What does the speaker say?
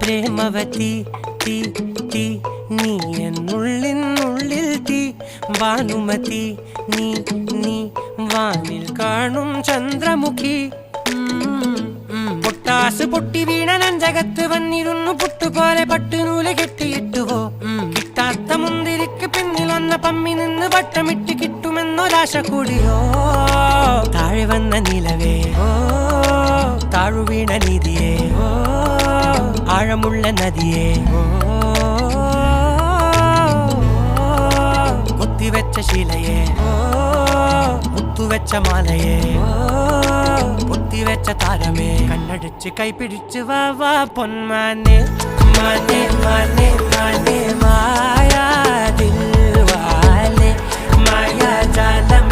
പ്രേമവതി തീ തീ നീ എന്നുള്ളിനുള്ളിൽ തീ ഭാനുമതി നീ നീ വാനിൽ കാണും ചന്ദ്രമുഖി പൊട്ടാസ് പൊട്ടി വീണ നെഞ്ചകത്ത് വന്നിരുന്നു പുട്ടുപോലെ പട്ടുനൂല് കെട്ടിയിട്ടുവോ കിട്ടാത്ത മുന്തിരിക്ക് പിന്നിൽ വന്ന പമ്മി നിന്ന് വട്ടമിട്ട് കിട്ടുമെന്നൊരാശ കൂടിയോ താഴെ വന്ന നിലവേ ഓ താഴു വീണ നിധിയേ ഓ ആഴമുള്ള നദിയേ ഓ കൊത്തിവെച്ച ശിലയേ ഓ മുത്തുവെച്ച മാലയേ ഓ പൊത്തിവെച്ച താരമേ കണ്ണടിച്ച് കൈപിടിച്ച് വാ വാ പൊന്മാനെ മാനെ മാനെ മാനെ മായാ ദിൽവാലെ മായാ ജാലം